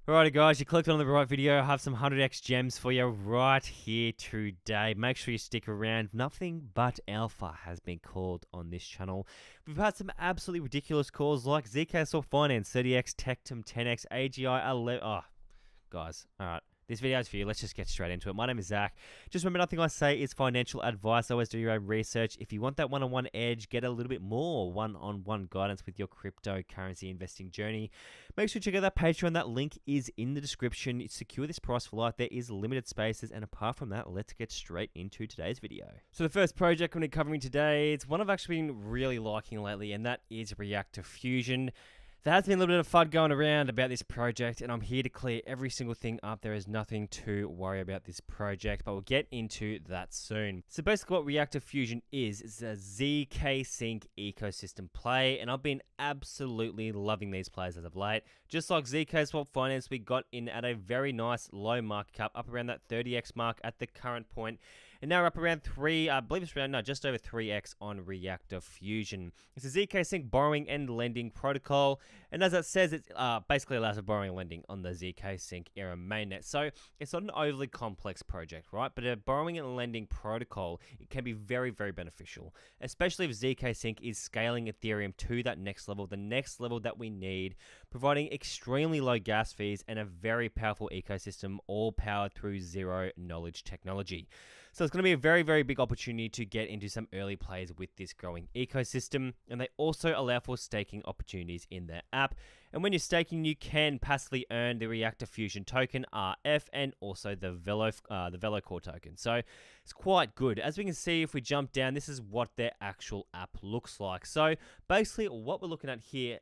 Alrighty guys, you clicked on the right video. I have some 100x gems for you right here today. Make sure you stick around. Nothing but alpha has been called on this channel. We've had some absolutely ridiculous calls like ZKSwap Finance, 30x, Tectum, 10x, AGI, 11. Oh, guys, alright. This video is for you. Let's just get straight into it. My name is Zach. Just remember, nothing I say is financial advice. Always do your own research. If you want that one-on-one edge, get a little bit more one-on-one guidance with your cryptocurrency investing journey, make sure to check out that Patreon. That link is in the description. Secure this price for life. There is limited spaces. And apart from that, let's get straight into today's video. So the first project I'm going to be covering today, it's one I've actually been really liking lately, and that is Reactor Fusion. There has been a little bit of FUD going around about this project, and I'm here to clear every single thing up. There is nothing to worry about this project, but we'll get into that soon. So basically what Reactor Fusion is a zkSync ecosystem play, and I've been absolutely loving these plays as of late. Just like ZKSwap Finance, we got in at a very nice low market cap, up around that 30x mark at the current point. And now we're up around just over 3x on Reactor Fusion. It's a zkSync borrowing and lending protocol. And as it says, it basically allows for borrowing and lending on the zkSync era mainnet. So it's not an overly complex project, right? But a borrowing and lending protocol, it can be very, very beneficial, especially if zkSync is scaling Ethereum to that next level, the next level that we need, providing extremely low gas fees and a very powerful ecosystem, all powered through zero knowledge technology. So it's going to be a very, very big opportunity to get into some early plays with this growing ecosystem. And they also allow for staking opportunities in their app. And when you're staking, you can passively earn the Reactor Fusion token, RF, and also the VeloCore token. So it's quite good. As we can see, if we jump down, this is what their actual app looks like. So basically what we're looking at here,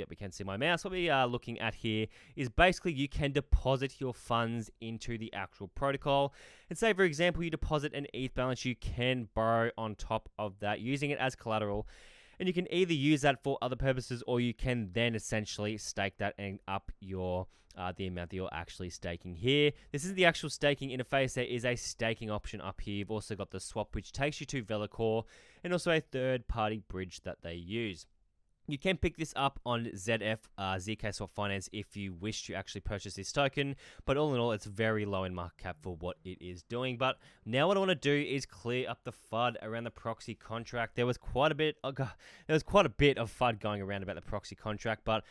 we can see my mouse. What we are looking at here is basically you can deposit your funds into the actual protocol. And say, for example, you deposit an ETH balance, you can borrow on top of that using it as collateral. And you can either use that for other purposes, or you can then essentially stake that and up your the amount that you're actually staking here. This is the actual staking interface. There is a staking option up here. You've also got the swap, which takes you to VeloCore, and also a third-party bridge that they use. You can pick this up on ZKSwap Finance if you wish to actually purchase this token, but all in all, it's very low in market cap for what it is doing. But now what I want to do is clear up the FUD around the proxy contract. There was quite a bit of FUD going around about the proxy contract, but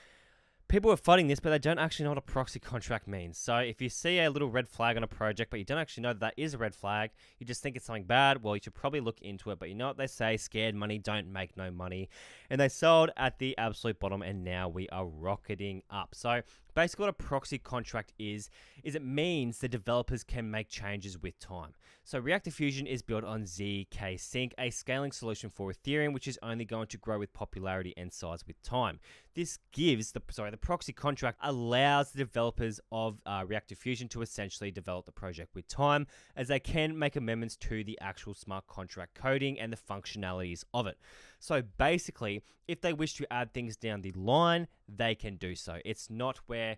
people are FUDding this, but they don't actually know what a proxy contract means. So if you see a little red flag on a project, but you don't actually know that that is a red flag, you just think it's something bad, well, you should probably look into it. But you know what they say, scared money don't make no money. And they sold at the absolute bottom, and now we are rocketing up. So basically what a proxy contract is it means the developers can make changes with time. So Reactor Fusion is built on zkSync, a scaling solution for Ethereum, which is only going to grow with popularity and size with time. This gives the proxy contract allows the developers of Reactor Fusion to essentially develop the project with time, as they can make amendments to the actual smart contract coding and the functionalities of it. So basically, if they wish to add things down the line, they can do so. It's not where,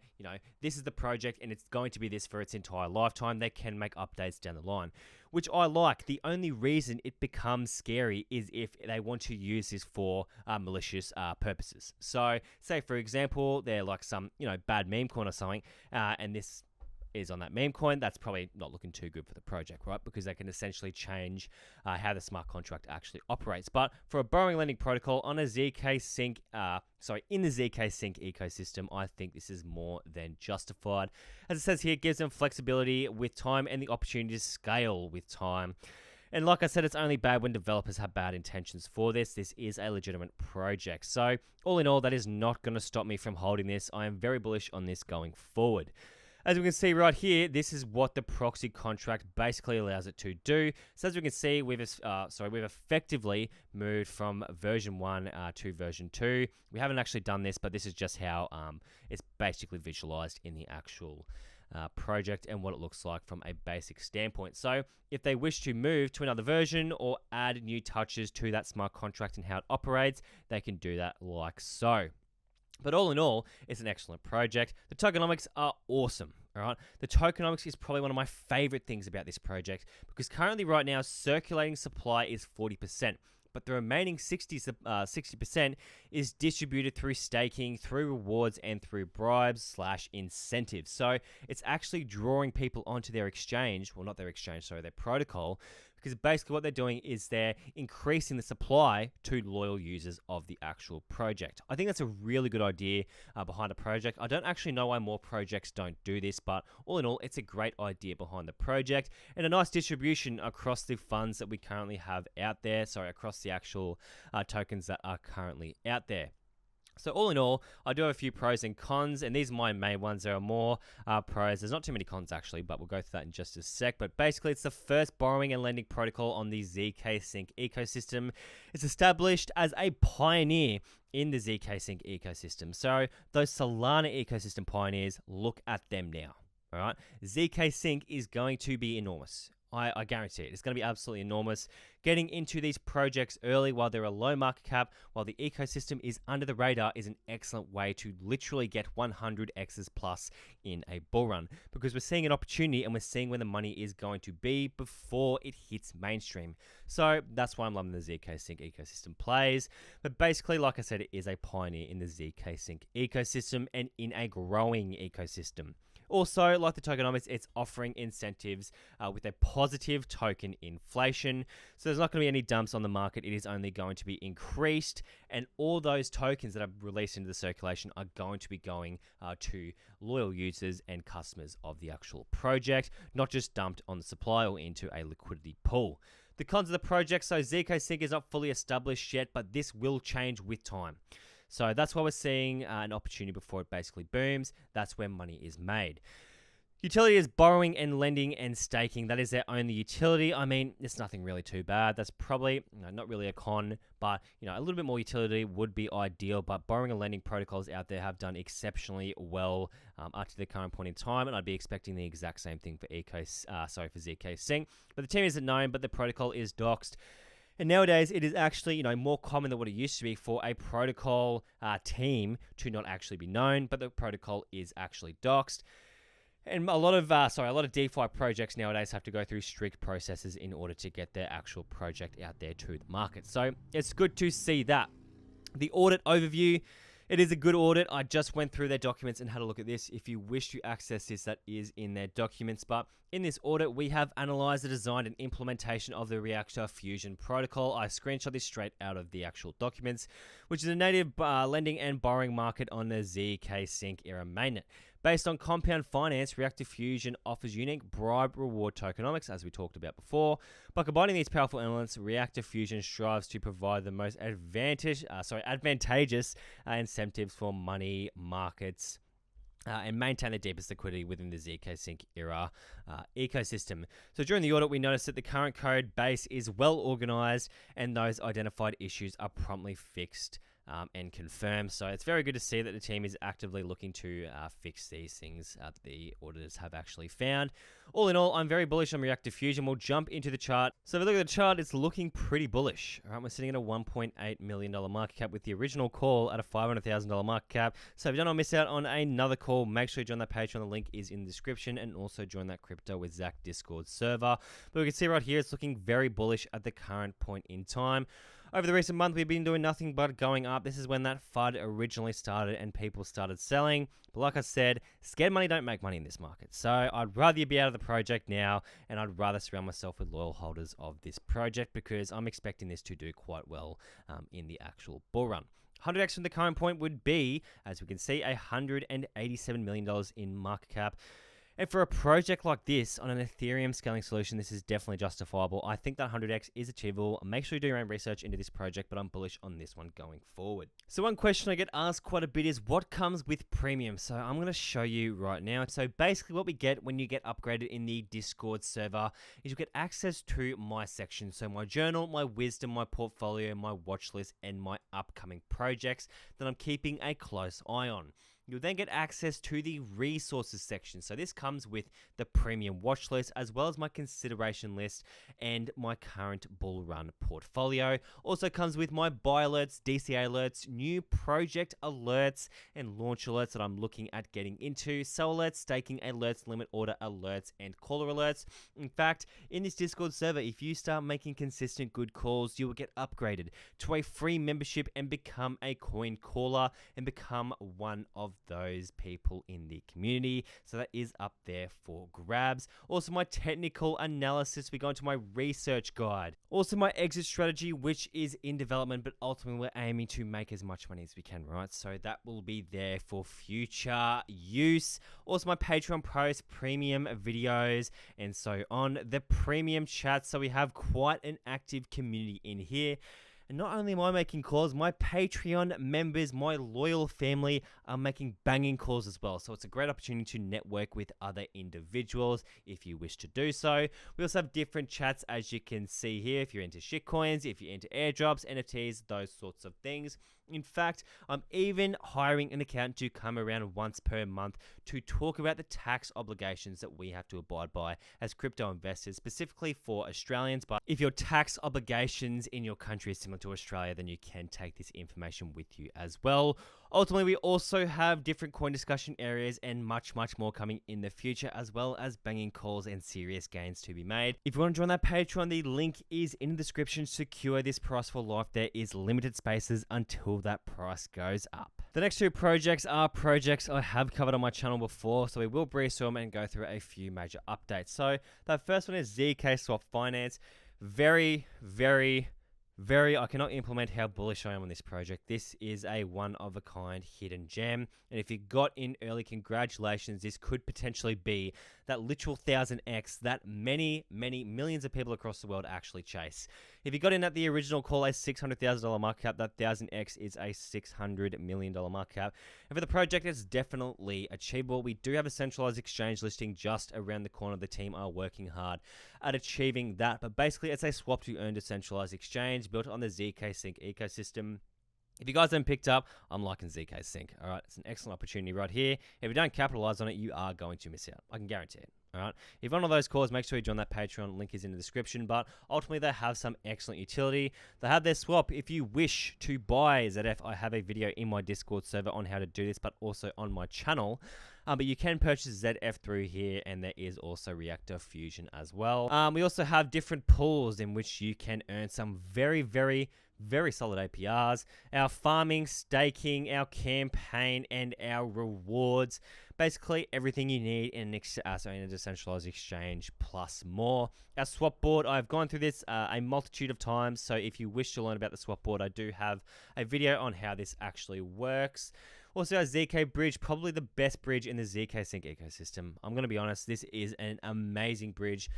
this is the project and it's going to be this for its entire lifetime. They can make updates down the line, which I like. The only reason it becomes scary is if they want to use this for malicious purposes. So say, for example, they're like some, bad meme coin or something, and this is on that meme coin, that's probably not looking too good for the project, right? Because they can essentially change how the smart contract actually operates. But for a borrowing lending protocol on a zkSync, in the zkSync ecosystem, I think this is more than justified. As it says here, it gives them flexibility with time and the opportunity to scale with time. And like I said, it's only bad when developers have bad intentions for this. This is a legitimate project. So all in all, that is not going to stop me from holding this. I am very bullish on this going forward. As we can see right here, this is what the proxy contract basically allows it to do. So as we can see, we've effectively moved from version 1 to version 2. We haven't actually done this, but this is just how it's basically visualized in the actual project and what it looks like from a basic standpoint. So if they wish to move to another version or add new touches to that smart contract and how it operates, they can do that like so. But all in all, it's an excellent project. The tokenomics are awesome, all right? The tokenomics is probably one of my favorite things about this project, because currently right now, circulating supply is 40%. but the remaining 60% is distributed through staking, through rewards, and through bribes/incentives. So it's actually drawing people onto their exchange, well, not their exchange, sorry, their protocol, because basically what they're doing is they're increasing the supply to loyal users of the actual project. I think that's a really good idea behind a project. I don't actually know why more projects don't do this, but all in all, it's a great idea behind the project and a nice distribution across the funds that we currently have out there. Sorry, across the actual tokens that are currently out there. So all in all, I do have a few pros and cons, and these are my main ones. There are more pros. There's not too many cons, actually, but we'll go through that in just a sec. But basically, it's the first borrowing and lending protocol on the zkSync ecosystem. It's established as a pioneer in the zkSync ecosystem. So those Solana ecosystem pioneers, look at them now. All right, zkSync is going to be enormous. I guarantee it. It's going to be absolutely enormous. Getting into these projects early while they're a low market cap, while the ecosystem is under the radar, is an excellent way to literally get 100x's plus in a bull run, because we're seeing an opportunity and we're seeing where the money is going to be before it hits mainstream. So that's why I'm loving the zkSync ecosystem plays. But basically, like I said, it is a pioneer in the zkSync ecosystem and in a growing ecosystem. Also, like the tokenomics, it's offering incentives with a positive token inflation. So there's not going to be any dumps on the market. It is only going to be increased. And all those tokens that are released into the circulation are going to be going to loyal users and customers of the actual project, not just dumped on the supply or into a liquidity pool. The cons of the project, so zkSync is not fully established yet, but this will change with time. So that's why we're seeing an opportunity before it basically booms. That's where money is made. Utility is borrowing and lending and staking. That is their only utility. I mean, it's nothing really too bad. That's probably not really a con, but a little bit more utility would be ideal. But borrowing and lending protocols out there have done exceptionally well up to the current point in time, and I'd be expecting the exact same thing for zkSync. But the team isn't known, but the protocol is doxed. And nowadays, it is actually, more common than what it used to be for a protocol team to not actually be known, but the protocol is actually doxed. And a lot of DeFi projects nowadays have to go through strict processes in order to get their actual project out there to the market. So it's good to see that. The audit overview. It is a good audit. I just went through their documents and had a look at this. If you wish to access this, that is in their documents. But in this audit, we have analyzed the design and implementation of the Reactor Fusion protocol. I screenshot this straight out of the actual documents, which is a native lending and borrowing market on the zkSync era mainnet. Based on compound finance, Reactor Fusion offers unique bribe reward tokenomics, as we talked about before. By combining these powerful elements, Reactor Fusion strives to provide the most advantageous incentives for money markets and maintain the deepest liquidity within the zkSync era ecosystem. So during the audit, we noticed that the current code base is well organized and those identified issues are promptly fixed and confirmed. So it's very good to see that the team is actively looking to fix these things that the auditors have actually found. All in all, I'm very bullish on Reactor Fusion. We'll jump into the chart. So if we look at the chart, it's looking pretty bullish. All right, we're sitting at a $1.8 million market cap with the original call at a $500,000 market cap. So if you don't want to miss out on another call, make sure you join that Patreon. The link is in the description, and also join that Crypto with Zach Discord server. But we can see right here, it's looking very bullish at the current point in time. Over the recent month, we've been doing nothing but going up. This is when that FUD originally started and people started selling. But like I said, scared money don't make money in this market. So I'd rather you be out of the project now, and I'd rather surround myself with loyal holders of this project, because I'm expecting this to do quite well in the actual bull run. 100x from the current point would be, as we can see, $187 million in market cap. And for a project like this on an Ethereum scaling solution, this is definitely justifiable. I think that 100x is achievable. Make sure you do your own research into this project, but I'm bullish on this one going forward. So one question I get asked quite a bit is what comes with premium? So I'm going to show you right now. So basically what we get when you get upgraded in the Discord server is you get access to my section. So my journal, my wisdom, my portfolio, my watch list, and my upcoming projects that I'm keeping a close eye on. You You'll then get access to the resources section. So this comes with the premium watch list, as well as my consideration list and my current bull run portfolio. Also comes with my buy alerts, DCA alerts, new project alerts, and launch alerts that I'm looking at getting into, sell alerts, staking alerts, limit order alerts, and caller alerts. In fact, in this Discord server, if you start making consistent good calls, you will get upgraded to a free membership and become a coin caller and become one of those people in the community. So that is up there for grabs. Also my technical analysis, we go into my research guide. Also my exit strategy, which is in development, but ultimately we're aiming to make as much money as we can, right? So that will be there for future use. Also my Patreon posts, premium videos, and so on. The premium chat, so we have quite an active community in here. And not only am I making calls, my Patreon members, my loyal family are making banging calls as well. So it's a great opportunity to network with other individuals if you wish to do so. We also have different chats, as you can see here, if you're into shitcoins, if you're into airdrops, NFTs, those sorts of things. In fact, I'm even hiring an accountant to come around once per month to talk about the tax obligations that we have to abide by as crypto investors, specifically for Australians. But if your tax obligations in your country is similar to Australia, then you can take this information with you as well. Ultimately, we also have different coin discussion areas and much more coming in the future, as well as banging calls and serious gains to be made. If you want to join that Patreon, the link is in the description. Secure this price for life. There is limited spaces until that price goes up. The next two projects are projects I have covered on my channel before, so we will breeze through them and go through a few major updates. So that first one is ZKSwap Finance. Very, I cannot implement how bullish I am on this project. This is a one-of-a-kind hidden gem. And if you got in early, congratulations. This could potentially be that literal 1000x that many millions of people across the world actually chase. If you got in at the original call, a $600,000 market cap, that 1000x is a $600 million market cap. And for the project, it's definitely achievable. We do have a centralized exchange listing just around the corner. The team are working hard at achieving that. But basically, it's a swap to earn decentralized exchange built on the zkSync ecosystem. If you guys haven't picked up, I'm liking zkSync. All right, it's an excellent opportunity right here. If you don't capitalize on it, you are going to miss out. I can guarantee it. All right. If one of those calls, make sure you join that Patreon. Link is in the description. But ultimately, they have some excellent utility. They have their swap. If you wish to buy ZF, I have a video in my Discord server on how to do this, but also on my channel. But you can purchase ZF through here, and there is also Reactor Fusion as well. We also have different pools in which you can earn some very solid APRs. Our farming, staking, our campaign, and our rewards. Basically, everything you need in a decentralized exchange plus more. Our swap board, I've gone through this a multitude of times, so if you wish to learn about the swap board, I do have a video on how this actually works. Also, our ZK bridge, probably the best bridge in the zkSync ecosystem. I'm going to be honest, this is an amazing bridge.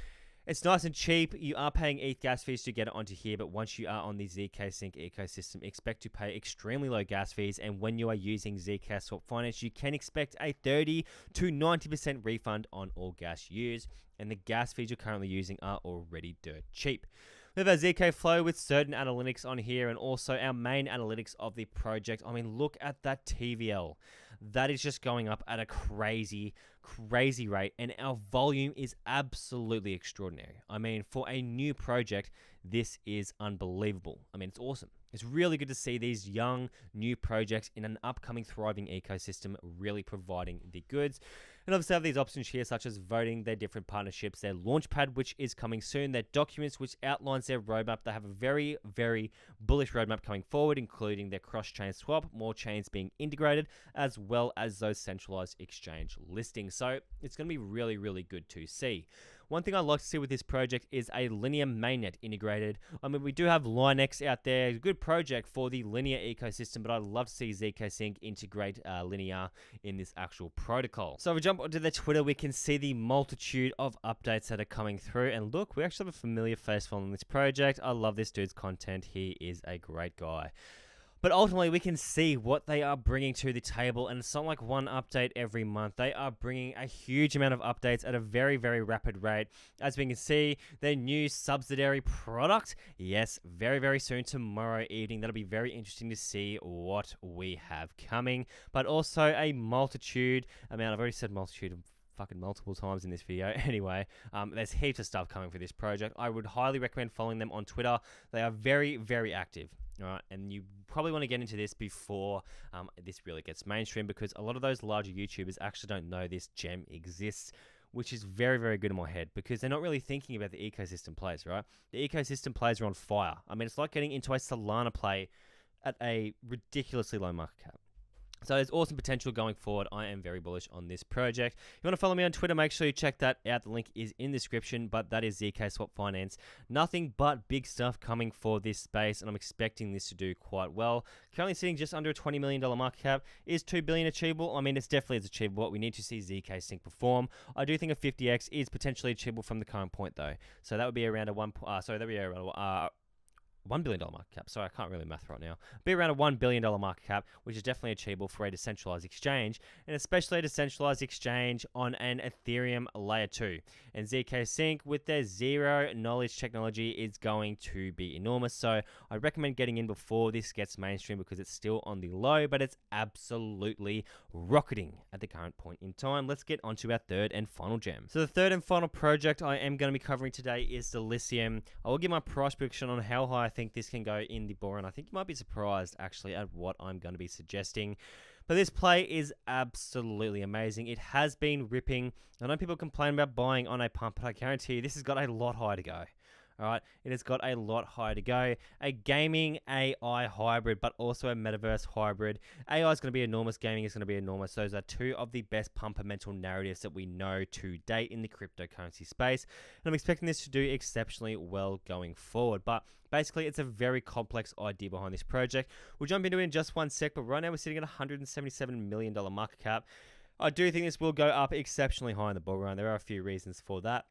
It's nice and cheap. You are paying ETH gas fees to get it onto here, but once you are on the zkSync ecosystem, expect to pay extremely low gas fees. And when you are using ZKSwap Finance, you can expect a 30 to 90% refund on all gas used. And the gas fees you're currently using are already dirt cheap. We have our ZK Flow with certain analytics on here, and also our main analytics of the project. I mean, look at that TVL. That is just going up at a crazy rate, and our volume is absolutely extraordinary. I mean, for a new project, this is unbelievable. I mean, it's awesome. It's really good to see these young, new projects in an upcoming, thriving ecosystem really providing the goods. And obviously have these options here, such as voting, their different partnerships, their launchpad, which is coming soon, their documents, which outlines their roadmap. They have a very bullish roadmap coming forward, including their cross-chain swap, more chains being integrated, as well as those centralized exchange listings. So it's going to be really good to see. One thing I'd like to see with this project is a linear mainnet integrated. I mean, we do have Linex out there, a good project for the linear ecosystem, but I'd love to see zkSync integrate linear in this actual protocol. So if we jump onto the Twitter, we can see the multitude of updates that are coming through. And look, we actually have a familiar face following this project. I love this dude's content. He is a great guy. But ultimately, we can see what they are bringing to the table, and it's not like one update every month. They are bringing a huge amount of updates at a very, very rapid rate. As we can see, their new subsidiary product, yes, very, very soon, tomorrow evening. That'll be very interesting to see what we have coming. But also a multitude amount, I've already said multitude of fucking multiple times in this video. Anyway, there's heaps of stuff coming for this project. I would highly recommend following them on Twitter. They are very, very active. All right, and you probably want to get into this before this really gets mainstream, because a lot of those larger YouTubers actually don't know this gem exists, which is very, very good in my head, because they're not really thinking about the ecosystem plays, right? The ecosystem plays are on fire. I mean, it's like getting into a Solana play at a ridiculously low market cap. So there's awesome potential going forward. I am very bullish on this project. If you want to follow me on Twitter, make sure you check that out. The link is in the description, but that is ZKSwap Finance. Nothing but big stuff coming for this space, and I'm expecting this to do quite well. Currently sitting just under a $20 million market cap. Is $2 billion achievable? I mean, it's definitely achievable. We need to see zkSync perform. I do think a 50x is potentially achievable from the current point, though. So that would be around a $1 billion market cap. Sorry, I can't really math right now. Be around a $1 billion market cap, which is definitely achievable for a decentralized exchange, and especially a decentralized exchange on an Ethereum layer 2. And zkSync, with their zero knowledge technology, is going to be enormous. So I recommend getting in before this gets mainstream, because it's still on the low, but it's absolutely rocketing at the current point in time. Let's get onto our third and final gem. So the third and final project I am going to be covering today is Delysium. I will give my price prediction on how high I think this can go in the bull run. I think you might be surprised actually at what I'm going to be suggesting. But this play is absolutely amazing. It has been ripping. I know people complain about buying on a pump, but I guarantee you this has got a lot higher to go. All right, it has got a lot higher to go. A gaming AI hybrid, but also a metaverse hybrid. AI is going to be enormous. Gaming is going to be enormous. Those are two of the best pumper-mental narratives that we know to date in the cryptocurrency space. And I'm expecting this to do exceptionally well going forward. But basically, it's a very complex idea behind this project. We'll jump into it in just one sec, but right now we're sitting at a $177 million market cap. I do think this will go up exceptionally high in the bull run. There are a few reasons for that.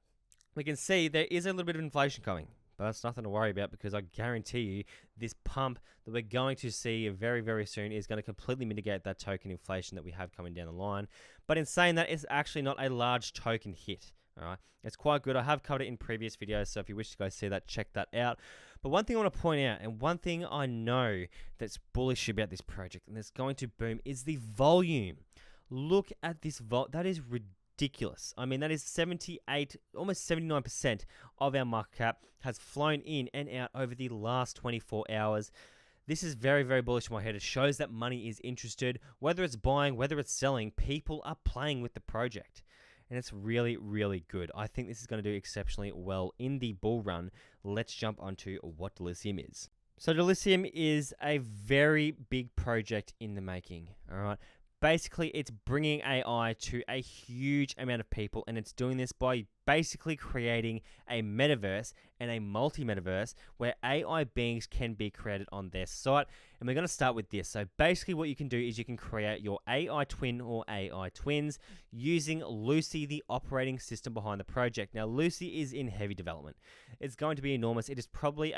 We can see there is a little bit of inflation coming, but that's nothing to worry about, because I guarantee you this pump that we're going to see very, very soon is going to completely mitigate that token inflation that we have coming down the line. But in saying that, it's actually not a large token hit. All right, it's quite good. I have covered it in previous videos, so if you wish to go see that, check that out. But one thing I want to point out, and one thing I know that's bullish about this project and that's going to boom, is the volume. Look at this that is ridiculous. I mean, that is 78, almost 79% of our market cap has flown in and out over the last 24 hours. This is very, very bullish in my head. It shows that money is interested. Whether it's buying, whether it's selling, people are playing with the project. And it's really, really good. I think this is going to do exceptionally well in the bull run. Let's jump onto what Delysium is. So Delysium is a very big project in the making. All right. Basically, it's bringing AI to a huge amount of people, and it's doing this by basically creating a metaverse and a multi-metaverse where AI beings can be created on their site. And we're going to start with this. So basically what you can do is you can create your AI twin or AI twins using Lucy, the operating system behind the project. Now, Lucy is in heavy development. It's going to be enormous. It is probably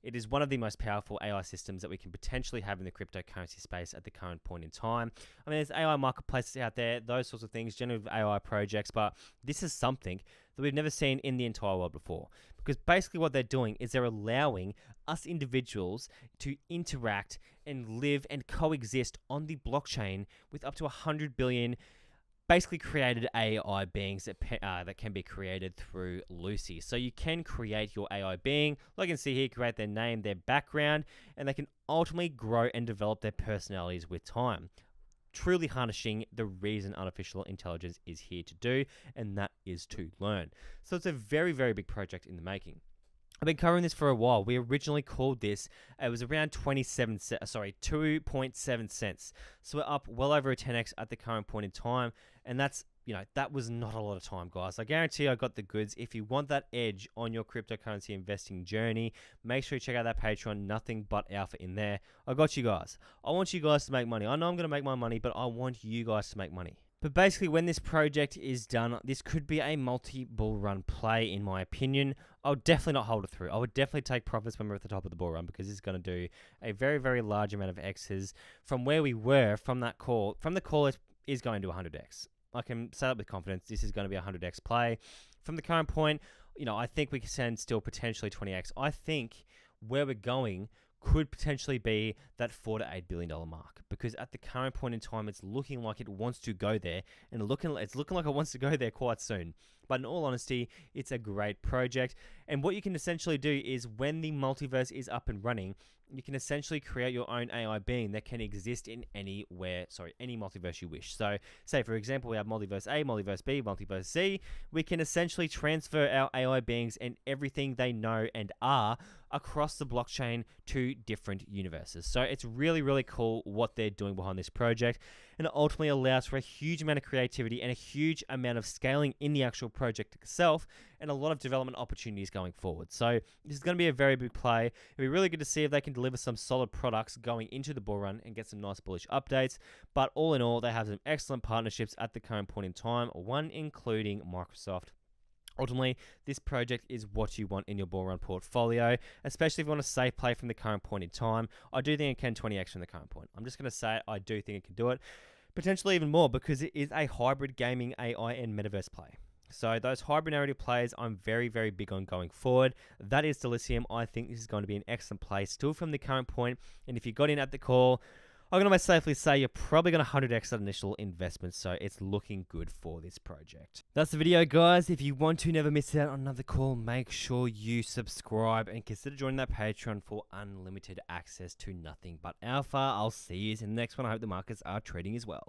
it is one of the most powerful AI systems that we can potentially have in the cryptocurrency space at the current point in time. I mean, there's AI marketplaces out there, those sorts of things, generative AI projects, but this is something that we've never seen in the entire world before. Because basically what they're doing is they're allowing us individuals to interact and live and coexist on the blockchain with up to 100 billion basically created AI beings that can be created through Lucy. So you can create your AI being, like you can see here, create their name, their background, and they can ultimately grow and develop their personalities with time. Truly harnessing the reason artificial intelligence is here to do, and that is to learn. So it's a very, very big project in the making. I've been covering this for a while. We originally called this, it was around 2.7 cents. So we're up well over a 10x at the current point in time. And that's, that was not a lot of time, guys. I guarantee I got the goods. If you want that edge on your cryptocurrency investing journey, make sure you check out that Patreon. Nothing but alpha in there. I got you guys. I want you guys to make money. I know I'm going to make my money, but I want you guys to make money. But basically, when this project is done, this could be a multi-bull run play, in my opinion. I'll definitely not hold it through. I would definitely take profits when we're at the top of the bull run, because this is going to do a very, very large amount of X's from where we were from that call. From the call, it is going to 100X. I can say that with confidence. This is going to be a 100X play. From the current point, I think we can still potentially 20X. I think where we're going could potentially be that $4 to $8 billion mark, because at the current point in time, it's looking like it wants to go there, and it's looking like it wants to go there quite soon. But in all honesty, it's a great project. And what you can essentially do is, when the multiverse is up and running, you can essentially create your own AI being that can exist in any multiverse you wish. So, say for example, we have multiverse A, multiverse B, multiverse C. We can essentially transfer our AI beings and everything they know and are across the blockchain to different universes. So it's really, really cool what they're doing behind this project, and it ultimately allows for a huge amount of creativity and a huge amount of scaling in the actual project itself, and a lot of development opportunities going forward. So this is going to be a very big play. It'll be really good to see if they can deliver some solid products going into the bull run and get some nice bullish updates. But all in all, they have some excellent partnerships at the current point in time, one including Microsoft. Ultimately, this project is what you want in your bull run portfolio, especially if you want a safe play from the current point in time. I do think it can 20x from the current point. I'm just going to say it, I do think it can do it. Potentially even more, because it is a hybrid gaming AI and metaverse play. So those hybrid narrative plays, I'm very, very big on going forward. That is Delysium. I think this is going to be an excellent play still from the current point. And if you got in at the call, I'm going to most safely say you're probably going to 100x that initial investment, so it's looking good for this project. That's the video, guys. If you want to never miss out on another call, make sure you subscribe and consider joining that Patreon for unlimited access to nothing but alpha. I'll see you in the next one. I hope the markets are trading as well.